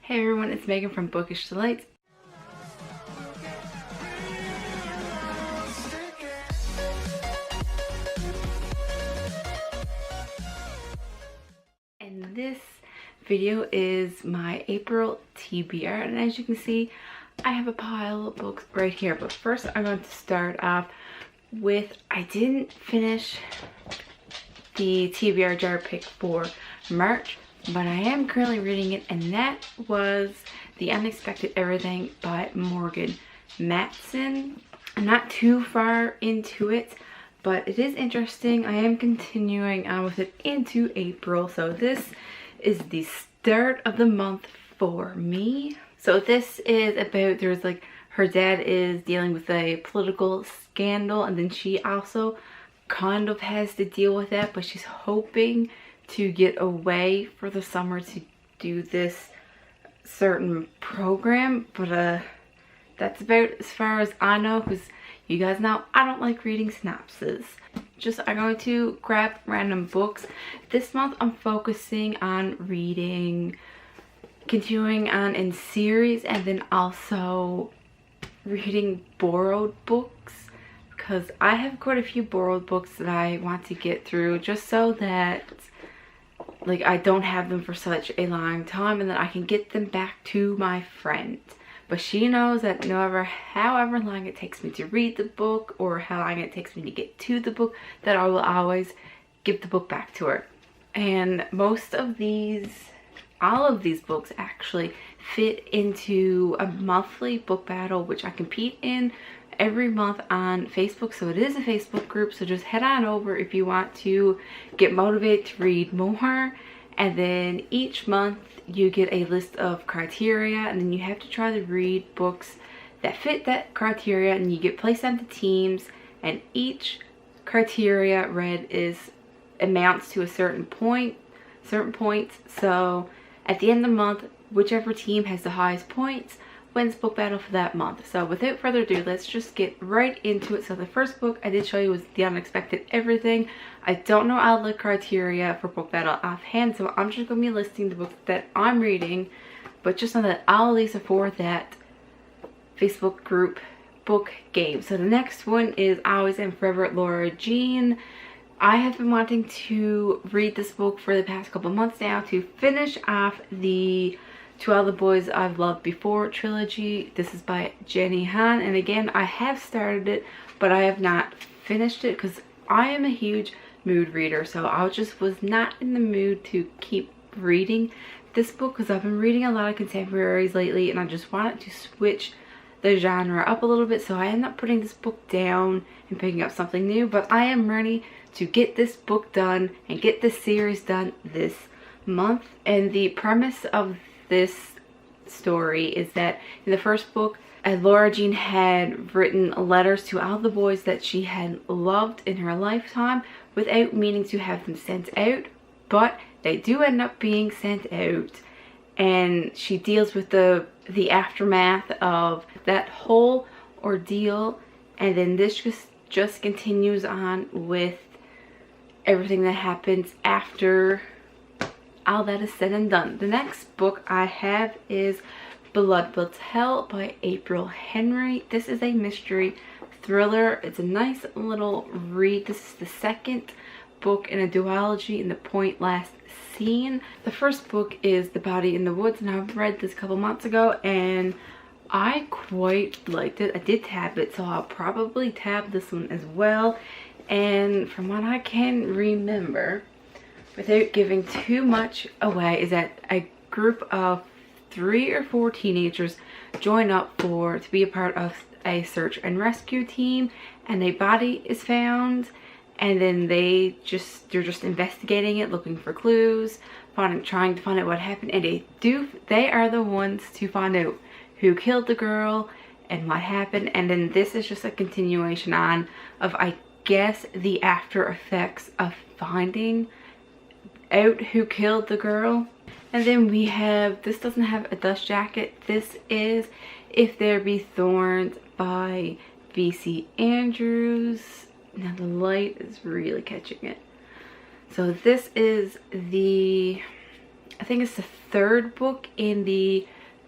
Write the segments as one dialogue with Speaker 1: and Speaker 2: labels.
Speaker 1: Hey everyone, it's Megan from Bookish Delights. And this video is my April TBR, and as you can see, I have a pile of books right here. But first I'm going to start off with, I didn't finish the TBR jar pick for March, but I am currently reading it, and that was The Unexpected Everything by Morgan Matson. I'm not too far into it, but it is interesting. I am continuing on with it into April, so this is the start of the month for me. So this is about, there's like, her dad is dealing with a political scandal, and then she also kind of has to deal with that, but she's hoping to get away for the summer to do this certain program. But that's about as far as I know, because you guys know I don't like reading synopses. I'm going to grab random books. This month I'm focusing on reading, continuing on in series, and then also reading borrowed books, because I have quite a few borrowed books that I want to get through, just so that like I don't have them for such a long time, and then I can get them back to my friend. But she knows that however long it takes me to read the book, or how long it takes me to get to the book, that I will always give the book back to her. And all of these books actually fit into a monthly book battle, which I compete in every month on Facebook. So it is a Facebook group, so just head on over if you want to get motivated to read more. And then each month you get a list of criteria, and then you have to try to read books that fit that criteria, and you get placed onto teams, and each criteria read amounts to a certain points. So at the end of the month, whichever team has the highest points wins book battle for that month. So without further ado, let's just get right into it. So the first book I did show you was The Unexpected Everything. I don't know all the criteria for book battle offhand, so I'm just going to be listing the books that I'm reading, but just know that all of these are for that Facebook group book game. So the next one is Always and Forever, Laura Jean. I have been wanting to read this book for the past couple months now to finish off the To All the Boys I've Loved Before trilogy. This is by Jenny Han, and again, I have started it, but I have not finished it because I am a huge mood reader, so I just was not in the mood to keep reading this book, because I've been reading a lot of contemporaries lately, and I just wanted to switch the genre up a little bit, so I ended up putting this book down and picking up something new. But I am ready to get this book done and get this series done this month. And the premise of this story is that in the first book, Laura Jean had written letters to all the boys that she had loved in her lifetime without meaning to have them sent out, but they do end up being sent out, and she deals with the aftermath of that whole ordeal. And then this just continues on with everything that happens after all that is said and done. The next book I have is Blood Will Tell by April Henry. This is a mystery thriller. It's a nice little read. This is the second book in a duology in the Point Last Seen. The first book is The Body in the Woods, and I've read this a couple months ago, and I quite liked it. I did tab it, so I'll probably tab this one as well. And from what I can remember, without giving too much away, is that a group of 3 or 4 teenagers join up to be a part of a search and rescue team, and a body is found, and then they're just investigating it, looking for clues, trying to find out what happened, and they are the ones to find out who killed the girl and what happened. And then this is just a continuation on of, I guess, the after effects of finding out who killed the girl. And then we have, this doesn't have a dust jacket, this is If There Be Thorns by V.C. Andrews. Now the light is really catching it. So this is the I think it's the third book in the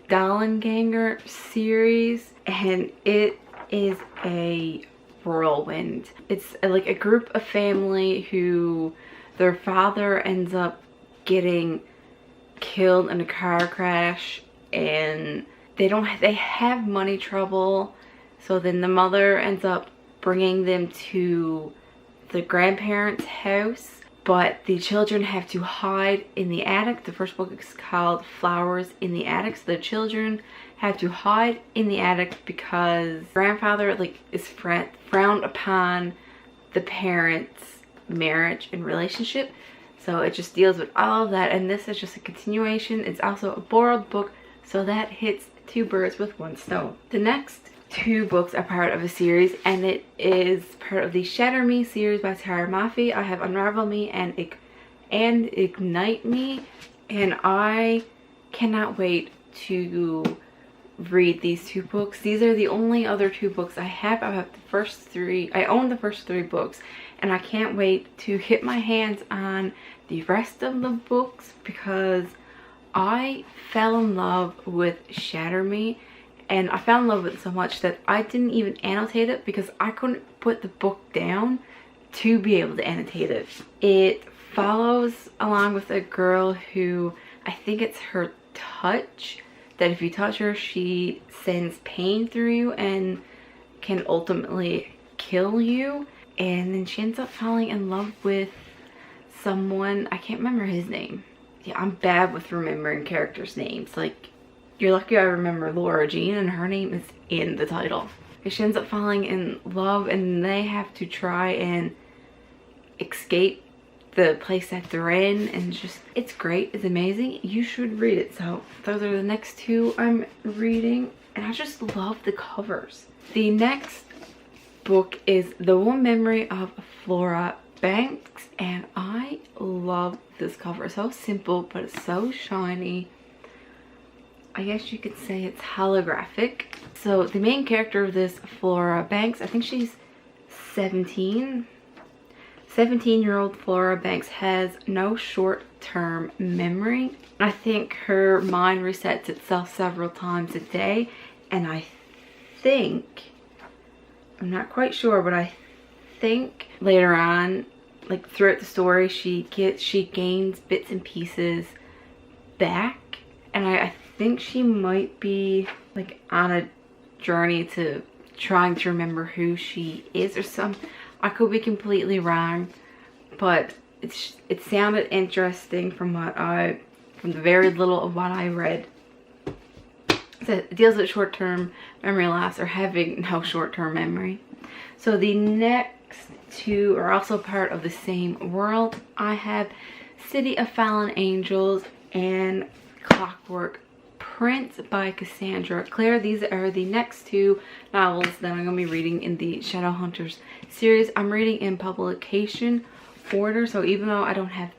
Speaker 1: Dollenganger series, and it is a whirlwind. It's like a group of family who their father ends up getting killed in a car crash, and they have money trouble. So then the mother ends up bringing them to the grandparents' house, but the children have to hide in the attic. The first book is called Flowers in the Attic. So the children have to hide in the attic because grandfather is frowned upon the parents' marriage and relationship. So it just deals with all of that, and this is just a continuation. It's also a borrowed book, so that hits two birds with one stone. The next two books are part of a series, and it is part of the Shatter Me series by Tara Mafi. I have Unravel Me and Ignite Me, and I cannot wait to read these two books. These are the only other two books I have. I have the first three. I own the first three books, and I can't wait to hit my hands on the rest of the books because I fell in love with Shatter Me. And I fell in love with it so much that I didn't even annotate it because I couldn't put the book down to be able to annotate it. It follows along with a girl who, I think it's her touch, that if you touch her, she sends pain through you and can ultimately kill you. And then she ends up falling in love with someone, I can't remember his name. Yeah, I'm bad with remembering characters' names. Like, you're lucky I remember Laura Jean, and her name is in the title. She ends up falling in love, and they have to try and escape the place that they're in, and just, it's great, it's amazing. You should read it. So those are the next two I'm reading, and I just love the covers. The next book is The One Memory of Flora Banks, and I love this cover. It's so simple, but it's so shiny. I guess you could say it's holographic. So the main character of this, Flora Banks, I think she's 17. 17-year-old Flora Banks has no short-term memory. I think her mind resets itself several times a day, and I think, I'm not quite sure, but I think later on, like throughout the story, she gains bits and pieces back, and I think she might be like on a journey to trying to remember who she is or something. I could be completely wrong, but it sounded interesting from the very little of what I read. So it deals with short-term memory loss or having no short-term memory. So the next two are also part of the same world. I have City of Fallen Angels and Clockwork Prince by Cassandra Clare. These are the next two novels that I'm going to be reading in the Shadowhunters series. I'm reading in publication order, so even though I don't have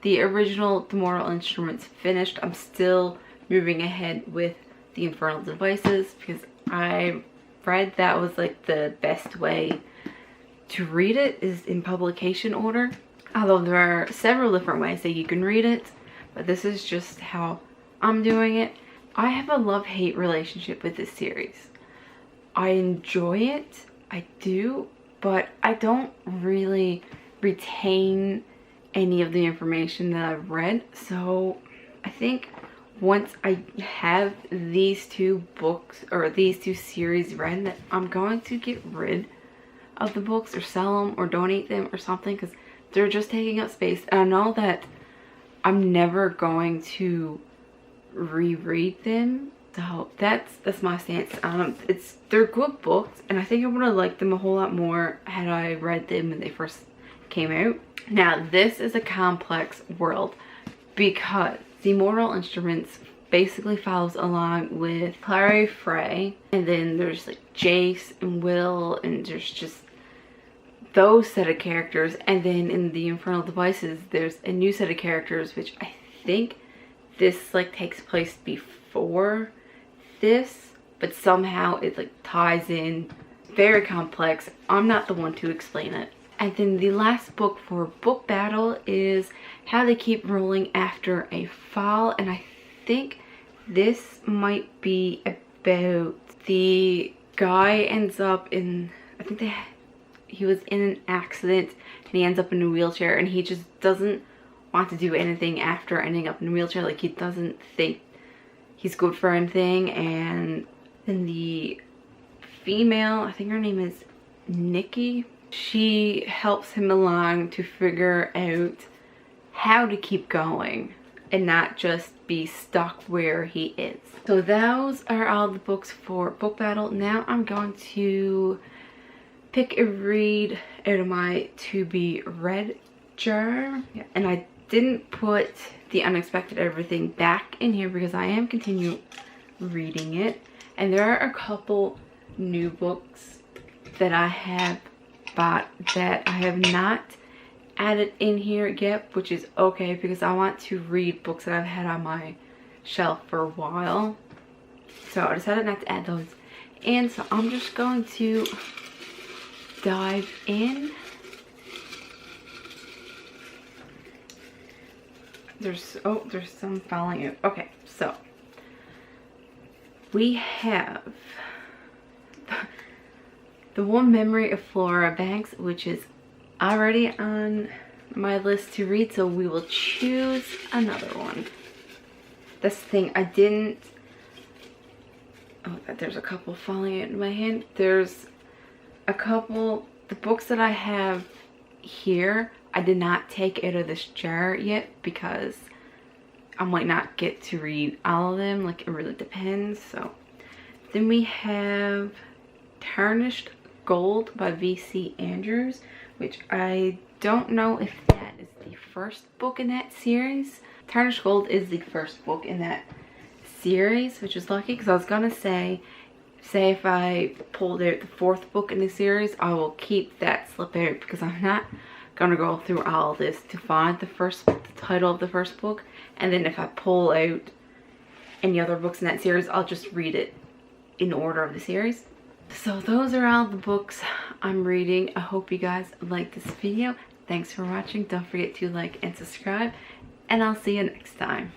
Speaker 1: the original The Mortal Instruments finished, I'm still moving ahead with the Infernal Devices because I read that was like the best way to read it is in publication order. Although there are several different ways that you can read it, but this is just how I'm doing it. I have a love-hate relationship with this series. I enjoy it, I do, but I don't really retain any of the information that I've read. So I think once I have these two books or these two series read, that I'm going to get rid of the books or sell them or donate them or something because they're just taking up space. And I know that I'm never going to reread them, so that's my stance on them. They're good books, and I think I would have liked them a whole lot more had I read them when they first came out. Now this is a complex world because the Mortal Instruments basically follows along with Clary Frey, and then there's like Jace and Will, and there's just those set of characters, and then in the Infernal Devices there's a new set of characters which I think this like takes place before this, but somehow it like ties in. Very complex. I'm not the one to explain it. And then the last book for book battle is How to Keep Rolling After a Fall. And I think this might be about the guy ends up in, I think he was in an accident and he ends up in a wheelchair, and he just doesn't want to do anything after ending up in a wheelchair. Like, he doesn't think he's good for anything. And then the female, I think her name is Nikki, she helps him along to figure out how to keep going and not just be stuck where he is. So those are all the books for book battle. Now I'm going to pick a read out of my to be read jar. Yeah, and I didn't put The Unexpected Everything back in here because I am continue reading it. And there are a couple new books that I have bought that I have not added in here yet, which is okay because I want to read books that I've had on my shelf for a while. So I decided not to add those in. So I'm just going to dive in. There's some falling out. Okay, so we have The One Memory of Flora Banks, which is already on my list to read, so we will choose another one. That's the thing, I didn't, oh, there's a couple falling out in my hand. There's a couple, the books that I have here, I did not take out of this jar yet because I might not get to read all of them. Like, it really depends. So then we have Tarnished Gold by V.C. Andrews, which I don't know if that is the first book in that series. Tarnished Gold is the first book in that series, which is lucky because I was gonna say if I pulled out the fourth book in the series, I will keep that slip out because I'm not gonna go through all this to find the title of the first book. And then if I pull out any other books in that series, I'll just read it in order of the series. So those are all the books I'm reading. I hope you guys liked this video. Thanks for watching. Don't forget to like and subscribe, and I'll see you next time.